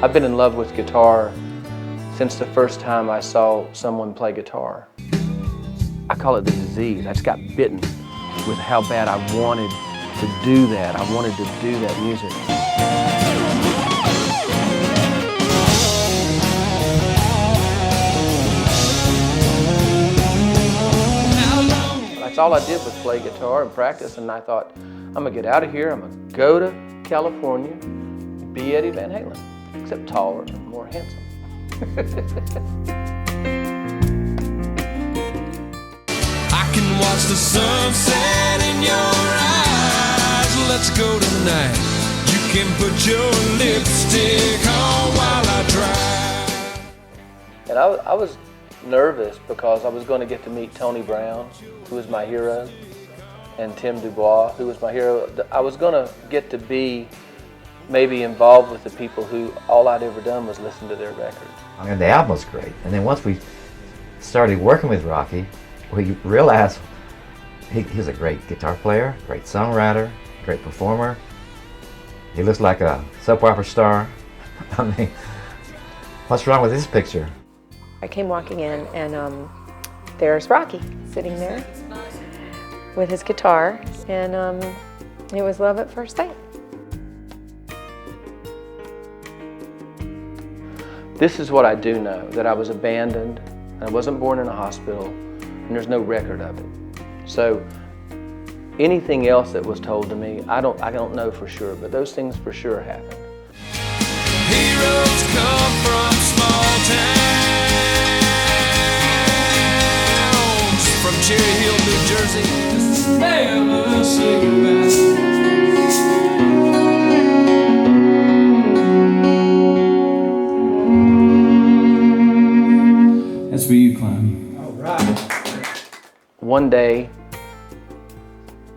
I've been in love with guitar since the first time I saw someone play guitar. I call it the disease. I just got bitten with how bad I wanted to do that. I wanted to do that music. That's all I did was play guitar and practice, and I thought, I'm gonna get out of here, I'm gonna go to California, be Eddie Van Halen, except taller and more handsome. I can watch the sunset in your eyes. Let's go tonight. You can put your lipstick on while I drive. And I was nervous because I was going to get to meet Tony Brown, who was my hero, and Tim Dubois, who was my hero. I was going to get to be maybe involved with the people who all I'd ever done was listen to their records. I mean, the album was great. And then once we started working with Rocky, we realized he's a great guitar player, great songwriter, great performer. He looks like a soap opera star. I mean, what's wrong with this picture? I came walking in and there's Rocky sitting there with his guitar, and it was love at first sight. This is what I do know, that I was abandoned, I wasn't born in a hospital, and there's no record of it. So anything else that was told to me, I don't know for sure, but those things for sure happened. Heroes come from small towns, from Cherry Hill, New Jersey, never say goodbye. That's where you climb. All right. One day,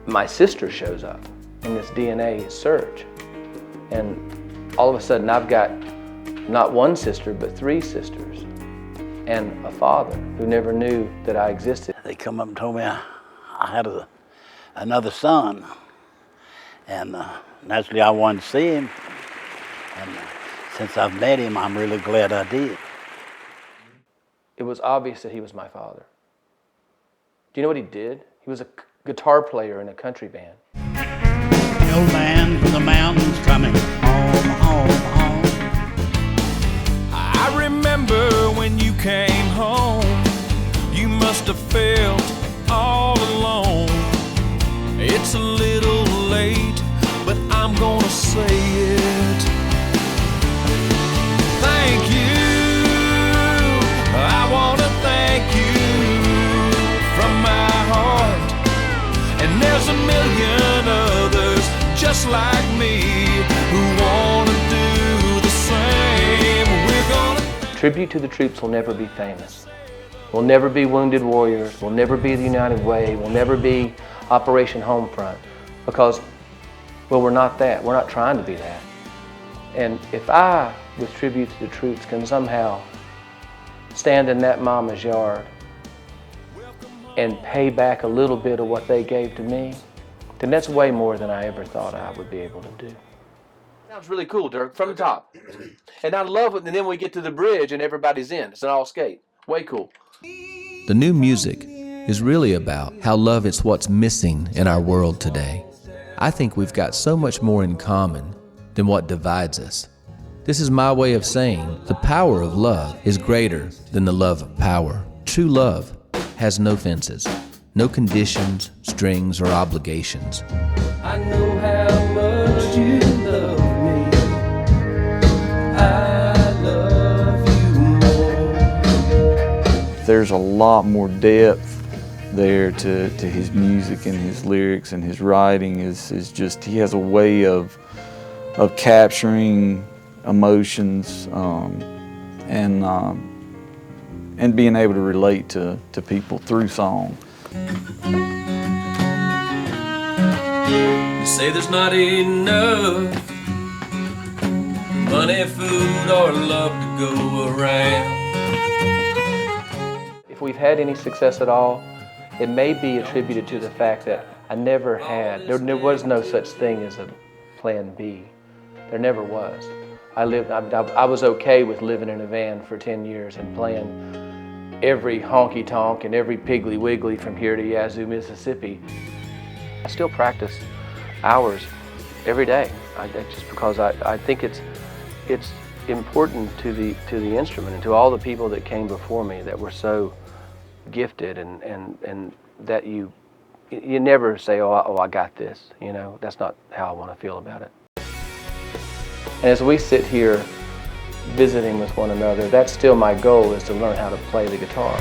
my sister shows up in this DNA search, and all of a sudden I've got not one sister, but three sisters, and a father who never knew that I existed. They come up and told me I had another son, and naturally I wanted to see him, and since I've met him, I'm really glad I did. It was obvious that he was my father. Do you know what he did? He was a guitar player in a country band. The old man from the mountains coming home, home, home. I remember when you came home, you must have felt all alone. It's a little late, but I'm gonna say it. Thank you. I wanna thank you from my heart. And there's a million others just like me who wanna do the same. We're gonna... Tribute to the Troops will never be famous. We'll never be Wounded Warriors. We'll never be the United Way. We'll never be Operation Homefront, because, well, we're not that. We're not trying to be that. And if I, with Tribute to the Troops, can somehow stand in that mama's yard and pay back a little bit of what they gave to me, then that's way more than I ever thought I would be able to do. Sounds really cool, Dirk, from the top. And I love it, and then we get to the bridge and everybody's in. It's an all skate. Way cool. The new music is really about how love is what's missing in our world today. I think we've got so much more in common than what divides us. This is my way of saying the power of love is greater than the love of power. True love has no fences, no conditions, strings, or obligations. I know how much you love me. I love you more. There's a lot more depth there to his music and his lyrics, and his writing is just, he has a way of capturing emotions and being able to relate to people through song. You say there's not enough money, food, or love to go around. If we've had any success at all, it may be attributed to the fact that I never had, there was no such thing as a plan B. There never was. I was okay with living in a van for 10 years and playing every honky tonk and every Piggly Wiggly from here to Yazoo, Mississippi. I still practice hours every day, just because I think it's important to the instrument and to all the people that came before me that were so gifted, and that you never say, oh, I got this. You know, that's not how I want to feel about it. And as we sit here visiting with one another, that's still my goal, is to learn how to play the guitar.